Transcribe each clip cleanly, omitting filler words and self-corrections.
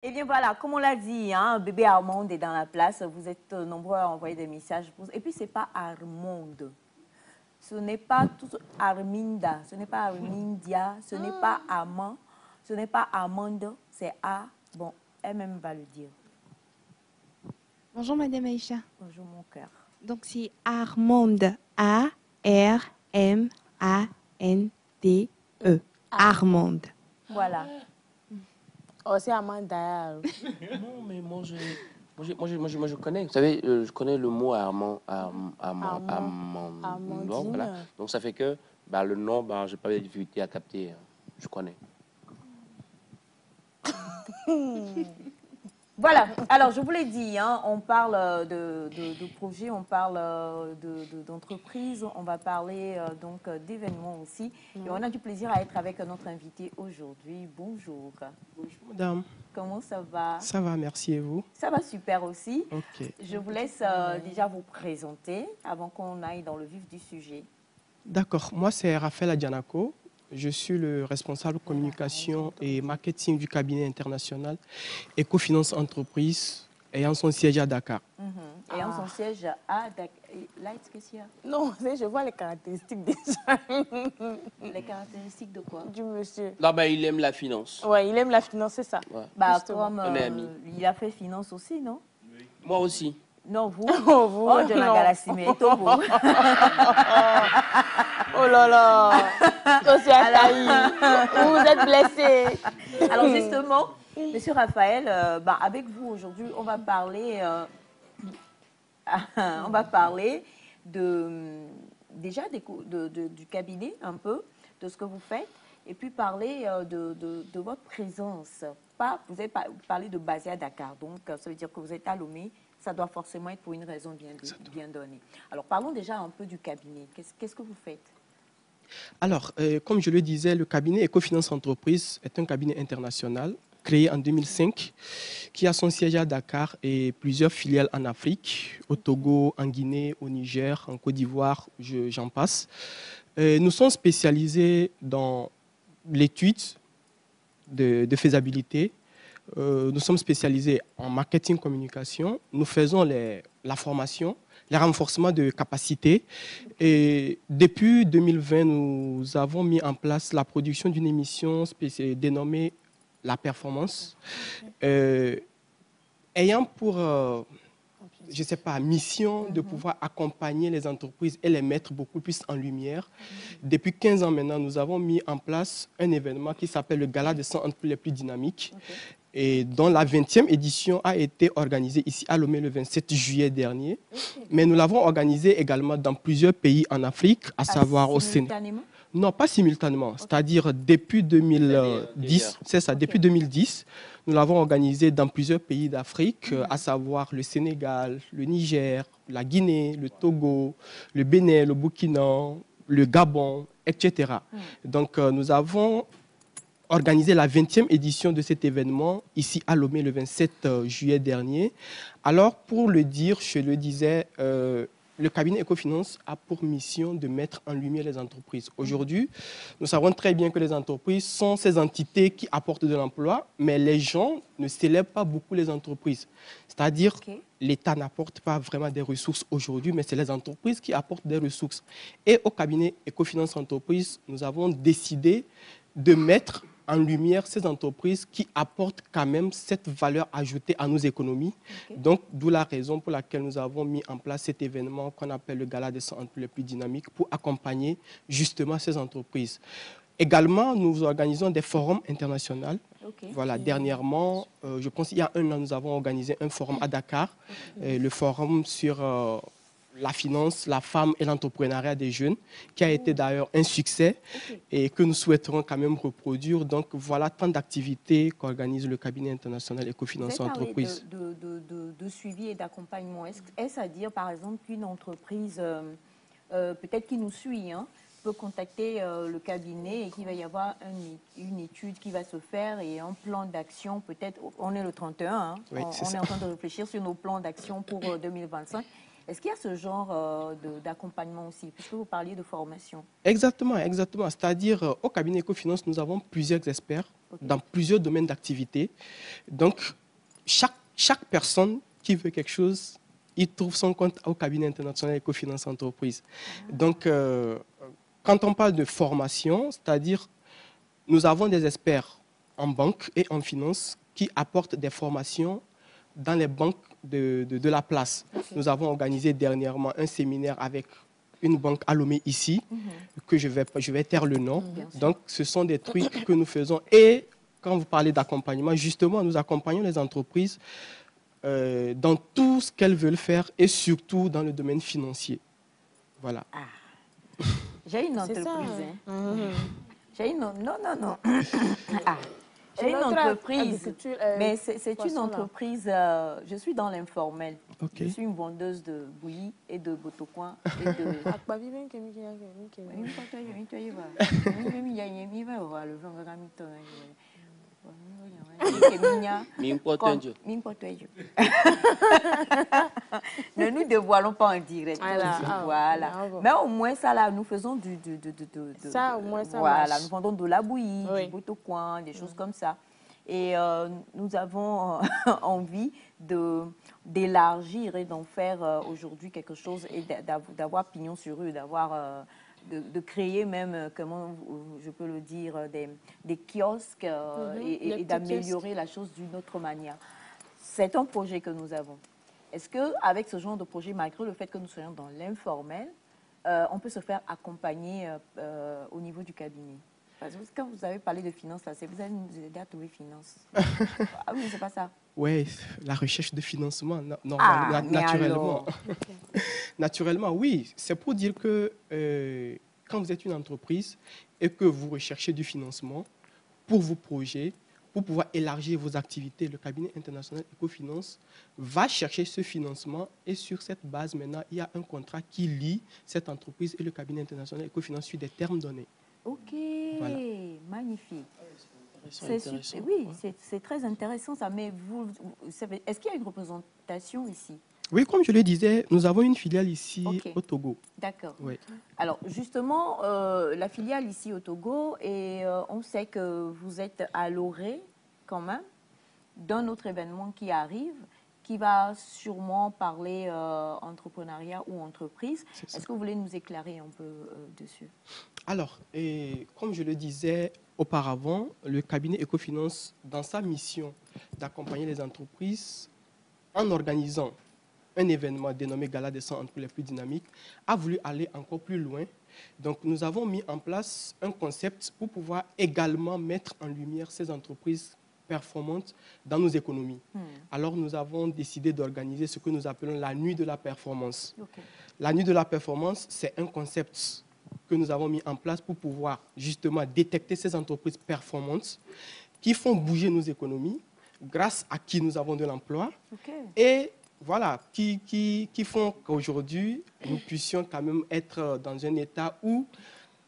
Eh bien voilà, comme on l'a dit, hein, bébé Armande est dans la place. Vous êtes nombreux à envoyer des messages. Et puis, ce n'est pas Armande. Ce n'est pas tout Arminda. Ce n'est pas Armindia. Ce n'est pas Amand. Ce n'est pas Amande. C'est A. Bon, elle-même va le dire. Bonjour Madame Aïcha. Bonjour mon cœur. Donc c'est Armande. A-R-M-A-N-D-E. Armande. Voilà. Oh, c'est Amanda. Non, mais moi, je connais. Vous savez, je connais le mot Amandine. donc, voilà. Donc, ça fait que le nom, je n'ai pas de difficulté à capter. Je connais. Voilà, alors je vous l'ai dit, hein, on parle de projets, on parle d'entreprises, on va parler donc d'événements aussi. Et on a du plaisir à être avec notre invité aujourd'hui. Bonjour. Bonjour madame. Comment ça va? Ça va, merci, et vous? Ça va super aussi. Ok. Je vous laisse déjà vous présenter avant qu'on aille dans le vif du sujet. D'accord, moi c'est Raphaël Adianako. Je suis le responsable communication et marketing du cabinet international Ecofinance Entreprise ayant son siège à Dakar. Ayant son siège à Dakar. Là, qu'est-ce qu'il y a? Non, je vois les caractéristiques déjà. Les caractéristiques de quoi? Du monsieur. Là, il aime la finance. Ouais, il aime la finance, c'est ça. Ouais. Comme On est amis. il a fait finance aussi, non? Moi aussi. Non, vous? Oh, vous, Oh, de la non. galaxie, mais Togo. Oh là là. Monsieur Ataï, vous êtes blessé. Alors justement, Monsieur Raphaël, avec vous aujourd'hui, on va parler, déjà du cabinet un peu, de ce que vous faites, et puis parler de votre présence. Vous avez parlé de basé à Dakar, donc ça veut dire que vous êtes à Lomé. Ça doit forcément être pour une raison bien donnée. Alors parlons déjà un peu du cabinet. Qu'est-ce que vous faites? Alors, comme je le disais, le cabinet Ecofinance Entreprise est un cabinet international créé en 2005 qui a son siège à Dakar et plusieurs filiales en Afrique, au Togo, en Guinée, au Niger, en Côte d'Ivoire, j'en passe. Nous sommes spécialisés dans l'étude de faisabilité. Nous sommes spécialisés en marketing communication. Nous faisons la formation, les renforcements de capacités. Et depuis 2020, nous avons mis en place la production d'une émission dénommée La Performance, ayant pour, je ne sais pas, mission de pouvoir accompagner les entreprises et les mettre beaucoup plus en lumière. Depuis 15 ans maintenant, nous avons mis en place un événement qui s'appelle le Gala des 100 entreprises les plus dynamiques. Et dont la 20e édition a été organisée ici à Lomé le 27 juillet dernier. Mais nous l'avons organisée également dans plusieurs pays en Afrique, à savoir au Sénégal. Non, pas simultanément, c'est-à-dire depuis 2010, c'est ça, depuis 2010, nous l'avons organisée dans plusieurs pays d'Afrique, à savoir le Sénégal, le Niger, la Guinée, le Togo, le Bénin, le Burkina, le Gabon, etc. Donc nous avons organisé la 20e édition de cet événement ici à Lomé le 27 juillet dernier. Alors, pour le dire, je le disais, le cabinet Ecofinance a pour mission de mettre en lumière les entreprises. Aujourd'hui, nous savons très bien que les entreprises sont ces entités qui apportent de l'emploi, mais les gens ne célèbrent pas beaucoup les entreprises. C'est-à-dire que l'État n'apporte pas vraiment des ressources aujourd'hui, mais c'est les entreprises qui apportent des ressources. Et au cabinet Ecofinance Entreprise, nous avons décidé de mettre en lumière ces entreprises qui apportent quand même cette valeur ajoutée à nos économies. Donc, d'où la raison pour laquelle nous avons mis en place cet événement qu'on appelle le Gala des 100 entreprises les plus dynamiques pour accompagner justement ces entreprises. Également, nous organisons des forums internationaux. Voilà, dernièrement, je pense qu'il y a un an, nous avons organisé un forum à Dakar, le forum sur la finance, la femme et l'entrepreneuriat des jeunes, qui a été d'ailleurs un succès et que nous souhaiterons quand même reproduire. Donc voilà tant d'activités qu'organise le cabinet international Ecofinance Entreprise. De suivi et d'accompagnement. Est-ce à dire par exemple qu'une entreprise, peut-être qui nous suit, peut contacter le cabinet et qu'il va y avoir une étude qui va se faire et un plan d'action, peut-être, on est le 31, on est en train de réfléchir sur nos plans d'action pour 2025. Est-ce qu'il y a ce genre d'accompagnement aussi, puisque vous parliez de formation? Exactement, exactement. C'est-à-dire, au cabinet Ecofinance, nous avons plusieurs experts dans plusieurs domaines d'activité. Donc, chaque personne qui veut quelque chose, il trouve son compte au cabinet international Ecofinance Entreprise. Donc, quand on parle de formation, c'est-à-dire, nous avons des experts en banque et en finance qui apportent des formations dans les banques de la place. Nous avons organisé dernièrement un séminaire avec une banque à Lomé ici, que je vais taire le nom. Donc, ce sont des trucs que nous faisons. Et quand vous parlez d'accompagnement, justement, nous accompagnons les entreprises dans tout ce qu'elles veulent faire et surtout dans le domaine financier. Voilà. J'ai une C'est entreprise. ça. Hein. J'ai une... Non, non, non. J'ai une notre entreprise, agriculture, mais c'est une poisson, là. entreprise, je suis dans l'informel. Ok. Je suis une vendeuse de bouillie et de botocoin et de... Ne nous dévoilons pas en direct. Voilà. Mais au moins, ça là, nous faisons Ça, au moins, ça voilà, marche. nous vendons de la bouillie, Oui. du botocoin, des choses comme ça. Et nous avons envie d'élargir et d'en faire aujourd'hui quelque chose et d'avoir pignon sur rue, de créer même, comment je peux le dire, des kiosques et d'améliorer la chose d'une autre manière. C'est un projet que nous avons. Est-ce qu'avec ce genre de projet, malgré le fait que nous soyons dans l'informel, on peut se faire accompagner au niveau du cabinet? Parce que quand vous avez parlé de finances, là, vous allez nous aider à trouver finances. Ah oui, c'est pas ça. Oui, la recherche de financement, Mais naturellement. alors Naturellement, oui. C'est pour dire que quand vous êtes une entreprise et que vous recherchez du financement pour vos projets, pour pouvoir élargir vos activités, le cabinet international Ecofinance va chercher ce financement et sur cette base, maintenant, il y a un contrat qui lie cette entreprise et le cabinet international Ecofinance sur des termes donnés. Ok, Voilà. magnifique. Intéressant. Oui, c'est très intéressant ça. Mais est-ce qu'il y a une représentation ici? Oui, comme je le disais, nous avons une filiale ici Ok. au Togo. D'accord. Oui. Alors, justement, la filiale ici au Togo, et on sait que vous êtes à l'orée, quand même, d'un autre événement qui arrive, qui va sûrement parler entrepreneuriat ou entreprise. C'est ça. Est-ce que vous voulez nous éclairer un peu dessus? Alors, comme je le disais auparavant, le cabinet Ecofinance, dans sa mission d'accompagner les entreprises en organisant un événement dénommé Gala des 100 entreprises les plus dynamiques, a voulu aller encore plus loin. Donc, nous avons mis en place un concept pour pouvoir également mettre en lumière ces entreprises performantes dans nos économies. Alors, nous avons décidé d'organiser ce que nous appelons la nuit de la performance. Ok. La nuit de la performance, c'est un concept que nous avons mis en place pour pouvoir justement détecter ces entreprises performantes qui font bouger nos économies, grâce à qui nous avons de l'emploi, Ok. et voilà, qui font qu'aujourd'hui, nous puissions quand même être dans un état où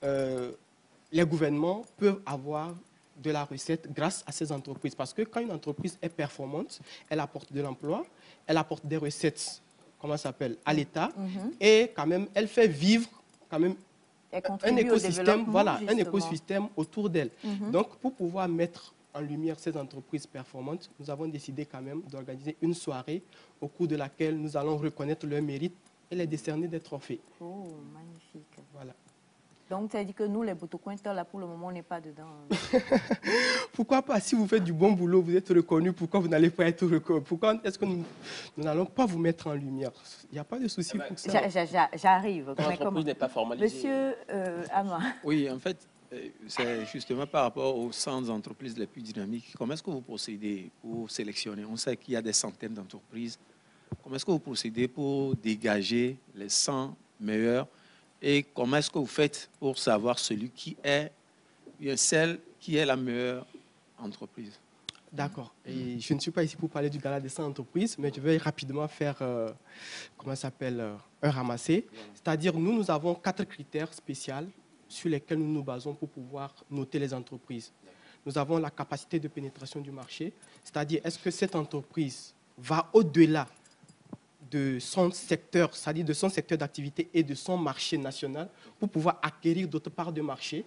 les gouvernements peuvent avoir de la recette grâce à ces entreprises. Parce que quand une entreprise est performante, elle apporte de l'emploi, elle apporte des recettes, comment ça s'appelle, à l'État, et quand même, elle fait vivre quand même Elle un contribue au écosystème, développement, voilà, un justement. écosystème autour d'elle. Donc, pour pouvoir mettre en lumière ces entreprises performantes, nous avons décidé quand même d'organiser une soirée au cours de laquelle nous allons reconnaître leurs mérites et les décerner des trophées. Oh, magnifique. Voilà. Donc, ça veut dire que nous, les botocointeurs, là, pour le moment, on n'est pas dedans. Pourquoi pas, si vous faites du bon boulot, vous êtes reconnu, pourquoi vous n'allez pas être reconnu? Pourquoi est-ce que nous n'allons pas vous mettre en lumière? Il n'y a pas de souci pour ça. J'arrive. L'entreprise n'est pas formalisée. Monsieur Ama. Oui, en fait, c'est justement par rapport aux 100 entreprises les plus dynamiques. Comment est-ce que vous procédez pour sélectionner? On sait qu'il y a des centaines d'entreprises. Comment est-ce que vous procédez pour dégager les 100 meilleurs? Et comment est-ce que vous faites pour savoir celui qui est, celle qui est la meilleure entreprise? D'accord. Et je ne suis pas ici pour parler du gala des 100 entreprises, mais je vais rapidement faire, comment ça s'appelle, un ramassé. C'est-à-dire, nous avons 4 critères spéciaux sur lesquels nous nous basons pour pouvoir noter les entreprises. Nous avons la capacité de pénétration du marché, c'est-à-dire, est-ce que cette entreprise va au-delà de son secteur, c'est-à-dire de son secteur d'activité et de son marché national pour pouvoir acquérir d'autres parts de marché.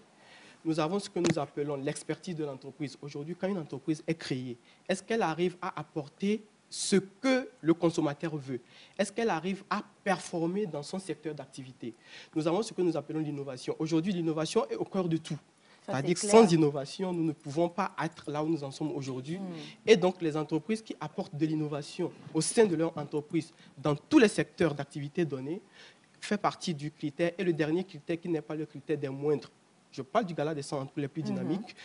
Nous avons ce que nous appelons l'expertise de l'entreprise. Aujourd'hui, quand une entreprise est créée, est-ce qu'elle arrive à apporter ce que le consommateur veut? Est-ce qu'elle arrive à performer dans son secteur d'activité? Nous avons ce que nous appelons l'innovation. Aujourd'hui, l'innovation est au cœur de tout. C'est-à-dire que sans innovation, nous ne pouvons pas être là où nous en sommes aujourd'hui. Et donc, les entreprises qui apportent de l'innovation au sein de leur entreprise, dans tous les secteurs d'activité donnés, fait partie du critère. Et le dernier critère qui n'est pas le critère des moindres. Je parle du gala des 100 entreprises les plus dynamiques.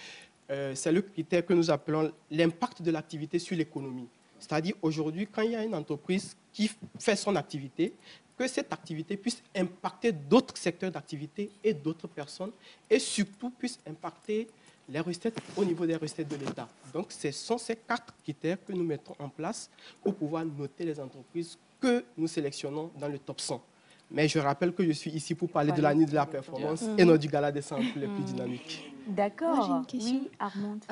C'est le critère que nous appelons l'impact de l'activité sur l'économie. C'est-à-dire aujourd'hui, quand il y a une entreprise qui fait son activité, que cette activité puisse impacter d'autres secteurs d'activité et d'autres personnes, et surtout puisse impacter les recettes au niveau des recettes de l'État. Donc, ce sont ces 4 critères que nous mettons en place pour pouvoir noter les entreprises que nous sélectionnons dans le top 100. Mais je rappelle que je suis ici pour parler de la nuit de la performance et non du gala des 100 les plus dynamiques. D'accord. Moi, j'ai une question. Oui, Armande.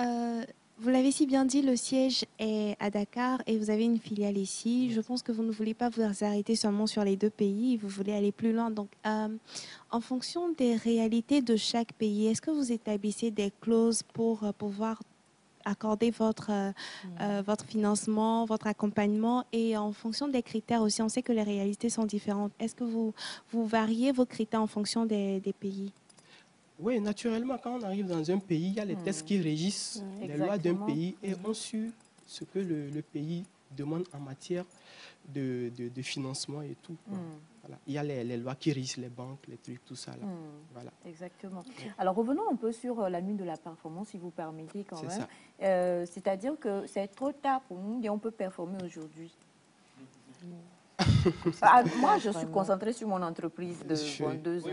Vous l'avez si bien dit, le siège est à Dakar et vous avez une filiale ici. Je pense que vous ne voulez pas vous arrêter seulement sur les 2 pays, vous voulez aller plus loin. Donc, en fonction des réalités de chaque pays, est-ce que vous établissez des clauses pour pouvoir accorder votre financement, votre accompagnement et en fonction des critères aussi, on sait que les réalités sont différentes. Est-ce que vous variez vos critères en fonction des pays? Oui, naturellement, quand on arrive dans un pays, il y a les tests qui régissent les lois d'un pays et on suit ce que le pays demande en matière de financement et tout. Voilà. Il y a les lois qui régissent les banques, les trucs, tout ça. Là. Voilà. Exactement. Alors, revenons un peu sur la nuit de la performance, si vous permettez quand même. C'est-à-dire que c'est trop tard pour nous et on peut performer aujourd'hui. Moi, je suis concentrée sur mon entreprise de 2 ans.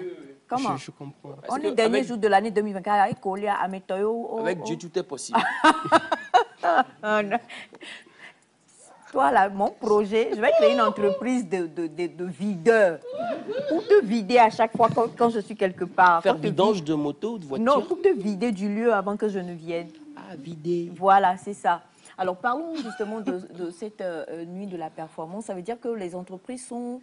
Comment? Je comprends. On est dernier jour de l'année 2024 avec Kolia, à Météo. Avec Dieu, tout est possible. Toi, là, mon projet, je vais créer une entreprise de videur. Pour te vider à chaque fois quand je suis quelque part. Faire vidange de moto, de voiture? Non, pour te vider du lieu avant que je ne vienne. Ah, vider. Voilà, c'est ça. Alors, parlons justement de cette nuit de la performance. Ça veut dire que les entreprises sont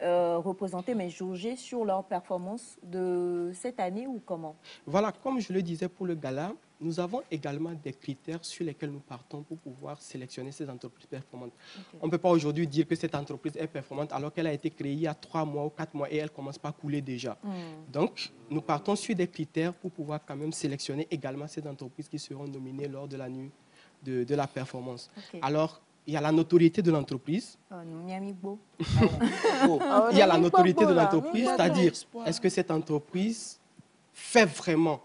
représentées, mais jaugées sur leur performance de cette année ou comment? Voilà, comme je le disais pour le gala, nous avons également des critères sur lesquels nous partons pour pouvoir sélectionner ces entreprises performantes. On ne peut pas aujourd'hui dire que cette entreprise est performante alors qu'elle a été créée il y a 3 mois ou 4 mois et elle ne commence pas à couler déjà. Donc, nous partons sur des critères pour pouvoir quand même sélectionner également ces entreprises qui seront nominées lors de la nuit de la performance. Alors, il y a la notoriété de l'entreprise. Il y a la notoriété de l'entreprise, c'est-à-dire, est-ce que cette entreprise fait vraiment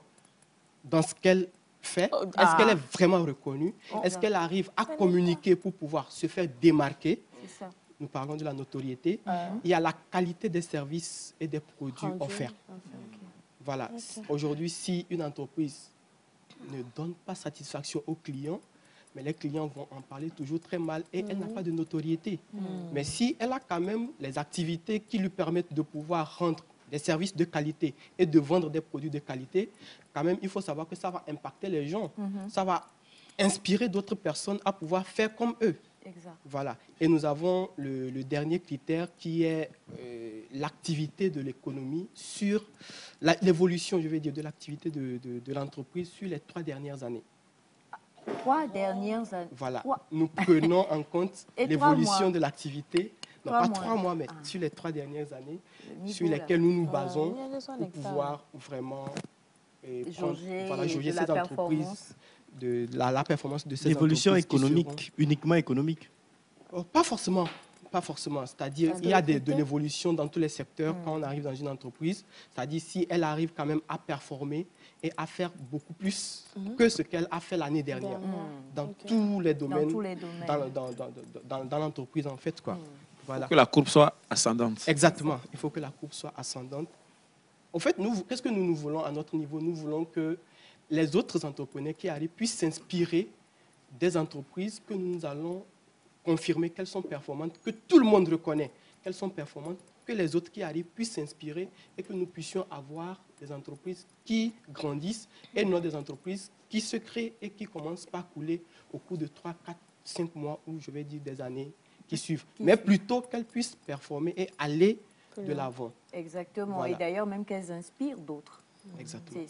dans ce qu'elle fait? Est-ce qu'elle est vraiment reconnue? Est-ce qu'elle arrive à communiquer pour pouvoir se faire démarquer? Nous parlons de la notoriété. Il y a la qualité des services et des produits offerts. Voilà. Aujourd'hui, si une entreprise ne donne pas satisfaction aux clients, mais les clients vont en parler toujours très mal et elle n'a pas de notoriété. Mais si elle a quand même les activités qui lui permettent de pouvoir rendre des services de qualité et de vendre des produits de qualité, quand même, il faut savoir que ça va impacter les gens. Ça va inspirer d'autres personnes à pouvoir faire comme eux. Exact. Voilà. Et nous avons le dernier critère qui est l'activité de l'économie sur l'évolution, je vais dire, de l'activité de l'entreprise sur les 3 dernières années. 3 dernières années. Voilà. Nous prenons en compte l'évolution de l'activité. Non, pas 3 mois, mais sur les 3 dernières années, sur lesquelles nous nous basons pour pouvoir vraiment jauger ces entreprises, la performance de ces entreprises. L'évolution économique, uniquement économique? Pas forcément. Pas forcément. C'est-à-dire il y a de l'évolution dans tous les secteurs quand on arrive dans une entreprise. C'est-à-dire si elle arrive quand même à performer et à faire beaucoup plus que ce qu'elle a fait l'année dernière dans tous les domaines, dans l'entreprise en fait. Quoi. Voilà. Il faut que la courbe soit ascendante. Exactement. Il faut que la courbe soit ascendante. En fait, qu'est-ce que nous voulons à notre niveau? Nous voulons que les autres entrepreneurs qui arrivent puissent s'inspirer des entreprises que nous allons confirmer qu'elles sont performantes, que tout le monde reconnaît qu'elles sont performantes, que les autres qui arrivent puissent s'inspirer et que nous puissions avoir des entreprises qui grandissent et non des entreprises qui se créent et qui commencent par couler au cours de 3, 4, 5 mois ou je vais dire des années qui suivent, mais plutôt qu'elles puissent performer et aller de l'avant. Exactement. Voilà. Et d'ailleurs, même qu'elles inspirent d'autres. Exactement.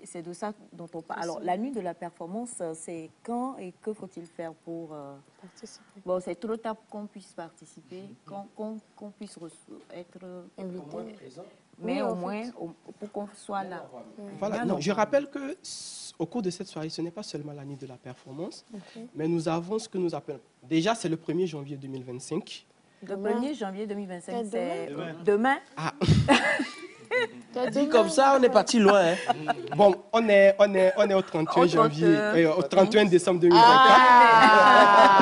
C'est de ça dont on parle. Alors, la nuit de la performance, c'est quand et que faut-il faire pour... Participer. Bon, c'est trop tard pour qu'on puisse participer, qu'on puisse être Invité. mais Oui, au en moins pour qu'on soit là. Voilà. Non, je rappelle que au cours de cette soirée, ce n'est pas seulement la nuit de la performance, mais nous avons ce que nous appelons... Déjà, c'est le 1er janvier 2025. Le 1er janvier 2025, c'est demain. demain. Ah, Dit comme ça, on est parti loin. Hein. bon, on est au 31 Au janvier, au 31 décembre 2024. Ah.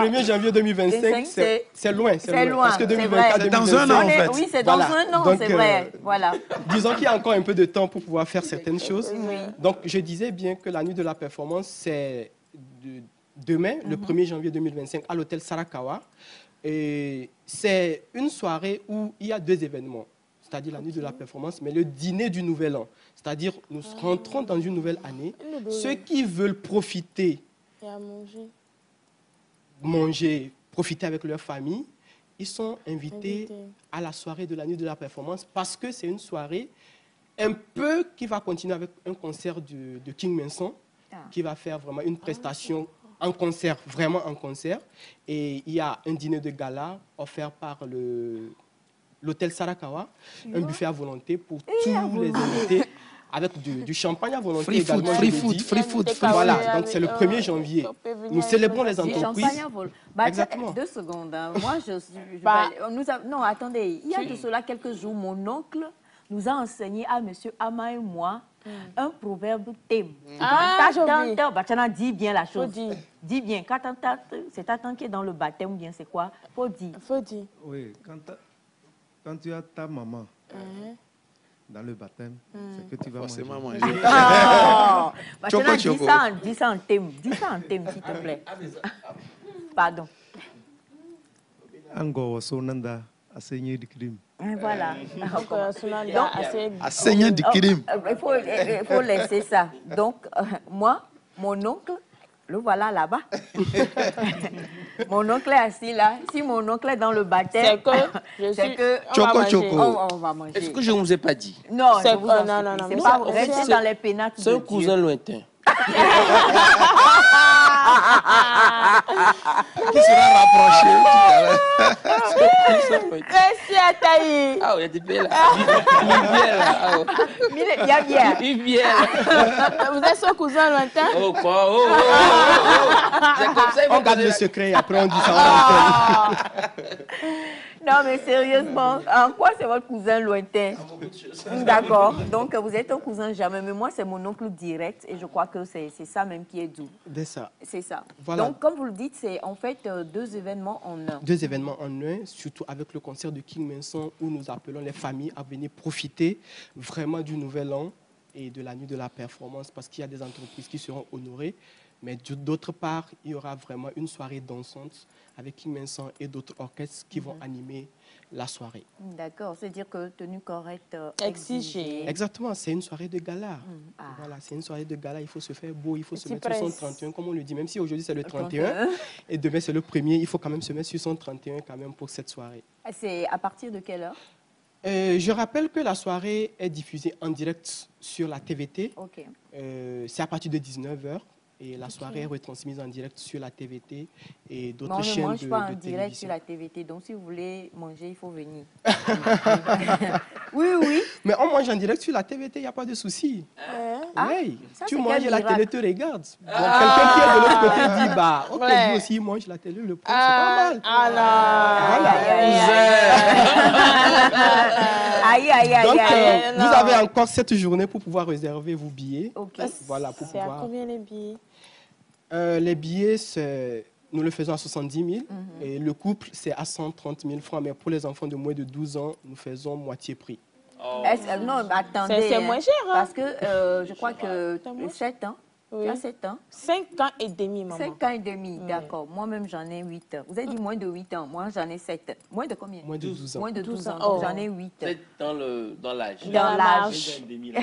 1er janvier 2025, c'est loin. C'est loin. Parce que 2024, C'est dans un an, en fait. Oui, c'est dans un an, Donc, c'est vrai. Voilà. Disons qu'il y a encore un peu de temps pour pouvoir faire certaines choses. Oui. Donc, je disais bien que la nuit de la performance, c'est demain, le 1er janvier 2025, à l'hôtel Sarakawa. Et c'est une soirée où il y a deux événements, c'est-à-dire la nuit de la performance, mais le dîner du Nouvel An. C'est-à-dire, nous rentrons dans une nouvelle année. Ceux qui veulent profiter, Et à manger. manger, profiter avec leur famille, ils sont invités à la soirée de la nuit de la performance parce que c'est une soirée un peu qui va continuer avec un concert de King Manson, qui va faire vraiment une prestation en concert, vraiment en concert. Et il y a un dîner de gala offert par l'hôtel Sarakawa, un buffet à volonté pour tous les invités, avec du champagne à volonté Free food, également. free je l'ai food, dit. free food. Voilà, donc c'est le 1er janvier. Nous célébrons les Du entreprises. champagne à vol. Bah, Exactement. 2 secondes. Hein. Moi, Bah. non, attendez. Il y a de cela quelques jours, mon oncle nous a enseigné à monsieur Ama et moi un proverbe thème. Ah, j'ai oublié. Bachana, dis bien la chose. Faut dire. Dis bien. Quand c'est ta tante qui est dans le baptême ou bien c'est quoi? Faut dire. Faut dire. Oui, quand tu as ta maman dans le baptême, c'est que tu vas Forcément manger. manger. Oh, Bachana, Choco. dis ça en thème. Dis ça en thème, s'il te plaît. Pardon. Ango sonanda asenye dikrim. Voilà. Donc, selon les Donc, assez... À Seigneur du crime. Il faut laisser ça. Donc, moi, mon oncle, le voilà là-bas. Mon oncle est assis là. Si mon oncle est dans le baptême, C'est que je c'est suis... que on va Choco. manger. on va manger. Est-ce que je ne vous ai pas dit? Non, C'est- je vous en non, non, supplie, non, c'est mais pas, c'est- restez dans les pénates C'est de un Dieu. cousin lointain. Qui sera rapproché tout à l'heure. C'est un cousin lointain. Merci à Taï. Ah oui, il y a des bières là. Il vient là. Ah, oh. Il y a bien. Il vient là. Vous êtes son cousin lointain? Oh, quoi? Oh, oh, oh, oh. C'est comme ça, il On faut garde poser le la- secret et après on dit ça en antenne. Non, mais sérieusement, en quoi c'est votre cousin lointain? D'accord. Donc, vous êtes un cousin jamais. Mais moi, c'est mon oncle direct. Et je crois que c'est ça même qui est doux. C'est ça. C'est ça. Voilà. Donc, comme vous le dites, c'est en fait 2 événements en un. Deux événements en un, surtout avec le concert de King Manson où nous appelons les familles à venir profiter vraiment du Nouvel An et de la nuit de la performance parce qu'il y a des entreprises qui seront honorées. Mais d'autre part, il y aura vraiment une soirée dansante avec King Manson et d'autres orchestres qui vont animer la soirée. D'accord. C'est-à-dire que tenue correcte Exigée. Exactement, c'est une soirée de gala. Ah. Voilà, c'est une soirée de gala, il faut se faire beau, il faut se Petit mettre sur son presse. 31, comme on le dit, même si aujourd'hui c'est le 31 et demain c'est le 1er, il faut quand même se mettre sur son 31 quand même pour cette soirée. C'est à partir de quelle heure? Je rappelle que la soirée est diffusée en direct sur la TVT. Ok. C'est à partir de 19h et la soirée est retransmise en direct sur la TVT et Mais d'autres on ne chaînes mange pas en de direct sur télévision. la TVT. Donc, si vous voulez manger, il faut venir. Oui. Mais on mange en direct sur la TVT, il n'y a pas de souci. Oui, ça, tu c'est manges quel et la miracle. télé te regarde. Donc, quelqu'un qui est de l'autre côté dit, bah, ok, Ouais. lui aussi il mange la télé, le prend, c'est pas mal. Aïe. Donc, aïe, vous non. avez encore cette journée pour pouvoir réserver vos billets. Ok. Voilà, pour C'est à pouvoir. combien les billets? Les billets, nous le faisons à 70 000 et le couple, c'est à 130 000 francs. Mais pour les enfants de moins de 12 ans, nous faisons moitié prix. Non, attendez. C'est moins cher, hein? Parce que je crois que C'est moins 7 ans, Oui. Tu as 7 ans? 5 ans et demi, maman. 5 ans et demi, d'accord. Moi-même, j'en ai 8. Vous avez dit moins de 8 ans. Moi, j'en ai 7. Moins de combien? Moins de 12 ans. Moins de 12 ans. Oh. Donc, j'en ai 8. Vous êtes dans l'âge. Dans l'âge. Il n'y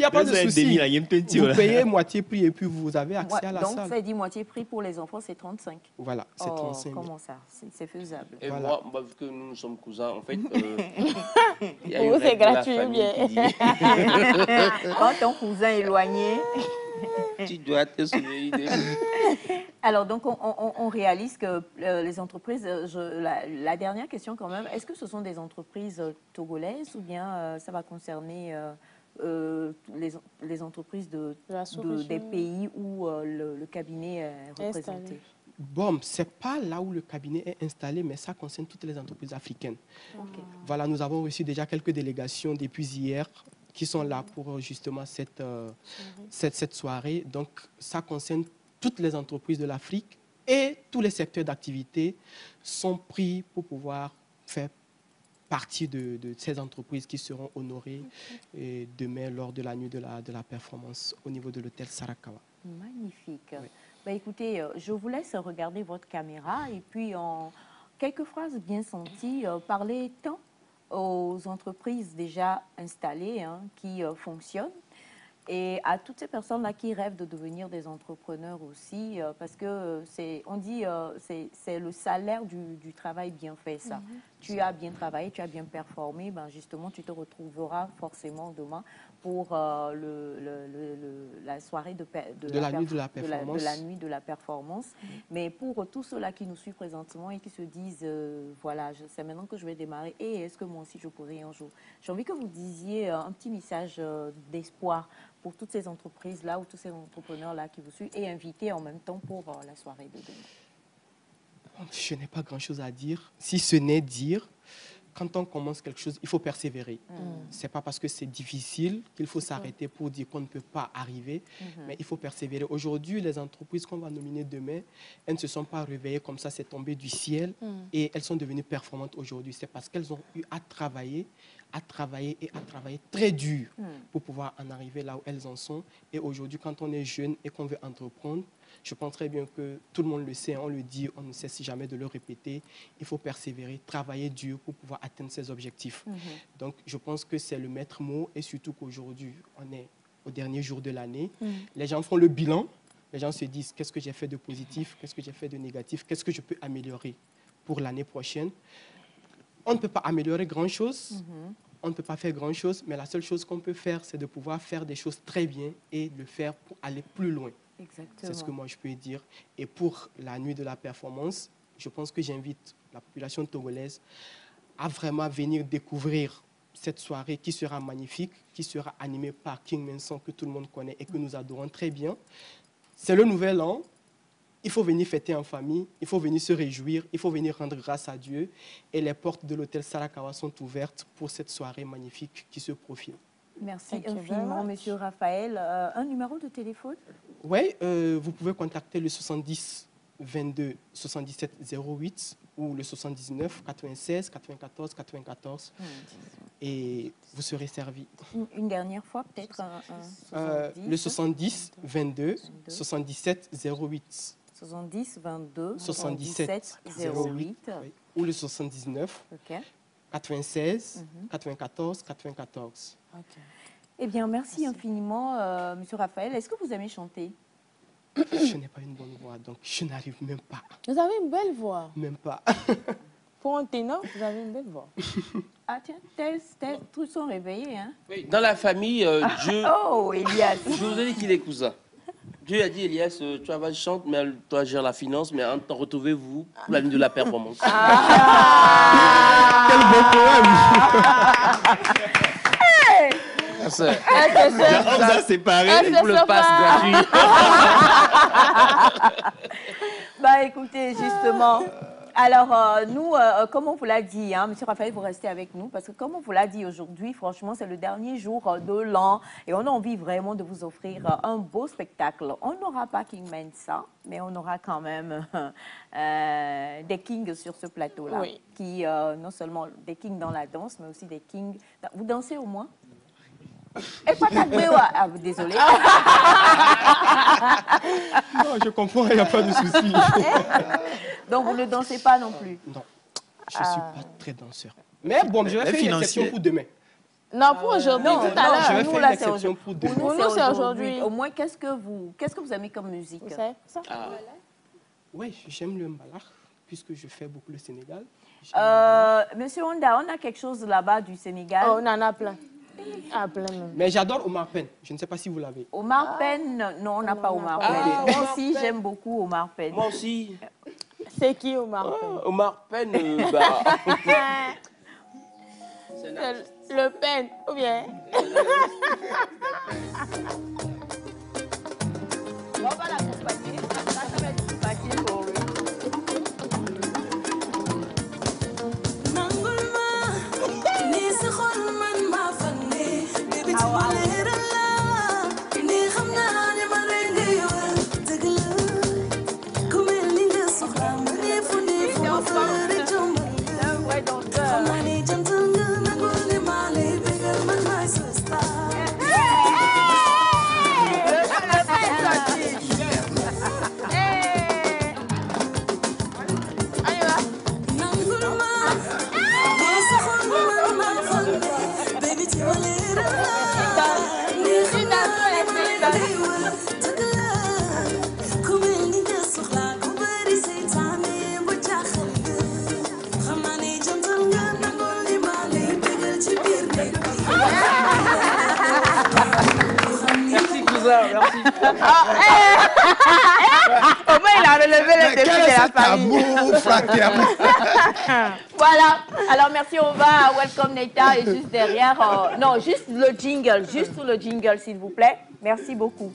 a pas de souci. Vous payez moitié prix et puis vous avez accès à la Donc, salle. ça dit moitié prix pour les enfants, c'est 35. Voilà, c'est 35 000. Comment ça? C'est faisable. Et Voilà. moi, vu que nous sommes cousins, en fait, il y a Pour une vous, c'est règle de la gratuit, famille qui dit Quand ton cousin est éloigné. tu dois te souvenir de... Alors, donc, on réalise que les entreprises, la dernière question quand même, est-ce que ce sont des entreprises togolaises ou bien ça va concerner les entreprises des pays où le cabinet est représenté? Bon, ce n'est pas là où le cabinet est installé, mais ça concerne toutes les entreprises africaines. Okay. Voilà, nous avons reçu déjà quelques délégations depuis hier qui sont là pour justement cette soirée. Donc, ça concerne toutes les entreprises de l'Afrique et tous les secteurs d'activité sont pris pour pouvoir faire partie de ces entreprises qui seront honorées demain lors de la nuit de la performance au niveau de l'hôtel Sarakawa. Magnifique. Oui. Bah, écoutez, je vous laisse regarder votre caméra et puis en quelques phrases bien senties, parler tant aux entreprises déjà installées qui fonctionnent et à toutes ces personnes-là qui rêvent de devenir des entrepreneurs aussi, parce que on dit c'est le salaire du travail bien fait, ça. Tu as bien travaillé, tu as bien performé, ben justement, tu te retrouveras forcément demain pour la soirée de la nuit de la performance. Mais pour tous ceux-là qui nous suivent présentement et qui se disent, voilà, c'est maintenant que je vais démarrer, et est-ce que moi aussi je pourrais un jour? J'ai envie que vous disiez un petit message d'espoir pour toutes ces entreprises-là ou tous ces entrepreneurs-là qui vous suivent et inviter en même temps pour la soirée de demain. Je n'ai pas grand-chose à dire, si ce n'est dire, quand on commence quelque chose, il faut persévérer. Ce n'est pas parce que c'est difficile qu'il faut s'arrêter pour dire qu'on ne peut pas arriver, mais il faut persévérer. Aujourd'hui, les entreprises qu'on va nominer demain, elles ne se sont pas réveillées comme ça, c'est tombé du ciel et elles sont devenues performantes aujourd'hui. C'est parce qu'elles ont eu à travailler très dur pour pouvoir en arriver là où elles en sont. Et aujourd'hui, quand on est jeune et qu'on veut entreprendre, je pense très bien que tout le monde le sait, on le dit, on ne cesse jamais de le répéter. Il faut persévérer, travailler dur pour pouvoir atteindre ses objectifs. Donc, je pense que c'est le maître mot et surtout qu'aujourd'hui, on est au dernier jour de l'année. Les gens font le bilan. Les gens se disent, qu'est-ce que j'ai fait de positif, qu'est-ce que j'ai fait de négatif, qu'est-ce que je peux améliorer pour l'année prochaine. On ne peut pas améliorer grand-chose, on ne peut pas faire grand-chose, mais la seule chose qu'on peut faire, c'est de pouvoir faire des choses très bien et le faire pour aller plus loin. C'est ce que moi je peux dire. Et pour la nuit de la performance, je pense que j'invite la population togolaise à vraiment venir découvrir cette soirée qui sera magnifique, qui sera animée par King Manson, que tout le monde connaît et que nous adorons très bien. C'est le nouvel an. Il faut venir fêter en famille, il faut venir se réjouir, il faut venir rendre grâce à Dieu. Et les portes de l'hôtel Sarakawa sont ouvertes pour cette soirée magnifique qui se profile. Merci infiniment, Monsieur Raphaël. Un numéro de téléphone? Oui, vous pouvez contacter le 70 22 77 08 ou le 79 96 94 94 et vous serez servi. Une dernière fois, peut-être le 70 22 77 08. 70 22 77 08 oui, ou le 79 96 94 94. Eh bien, merci infiniment, Monsieur Raphaël. Est-ce que vous aimez chanter? Je n'ai pas une bonne voix, donc je n'arrive même pas. Vous avez une belle voix. Même pas. Pour un ténor, vous avez une belle voix. Ah tiens, tous sont réveillés, hein? Oui, dans la famille, Dieu... Oh, Elias! Je vous ai dit qu'il est cousin. Dieu a dit, Elias, tu vas chanter, mais toi gères la finance, mais retrouvez-vous pour la nuit de la performance. Quel beau poème! On vous a séparés pour le pass gratuit. Bah écoutez, justement, alors nous, comme on vous l'a dit, hein, Monsieur Raphaël, vous restez avec nous, parce que comme on vous l'a dit aujourd'hui, franchement, c'est le dernier jour de l'an et on a envie vraiment de vous offrir un beau spectacle. On n'aura pas King Mensa, mais on aura quand même des kings sur ce plateau-là, qui non seulement des kings dans la danse, mais aussi des kings... Vous dansez au moins? Et patate bewa. Ah, désolé. Non, je comprends, il n'y a pas de souci. Donc, vous ne dansez pas non plus? Non, je ne suis pas très danseur. Mais bon, je vais faire une exception pour demain. Non, pour aujourd'hui, Non, tout à l'heure. Je vais nous, faire là, une c'est exception pour demain. Pour nous, c'est aujourd'hui. Au moins, qu'est-ce que vous aimez comme musique? Vous savez ça? Oui, j'aime le mbalax, puisque je fais beaucoup le Sénégal. Monsieur Honda, on a quelque chose là-bas du Sénégal. Oh, on en a plein. Ah, plein même. Mais j'adore Omar Pène. Je ne sais pas si vous l'avez. Omar Pène, non, on n'a pas Omar Pène. Ah, Moi Omar aussi, Pène. j'aime beaucoup Omar Pène. Moi aussi. C'est qui, Omar Pène? Omar Pène, C'est Le Pen, ou bien? On va l'accompagner. Ça va être facile pour lui. Merci, cousin, merci. Au moins, il a relevé le défi de la famille. Voilà. Alors, merci. On va à Welcome Neta et juste derrière. Non, juste le jingle. Juste le jingle, s'il vous plaît. Merci beaucoup.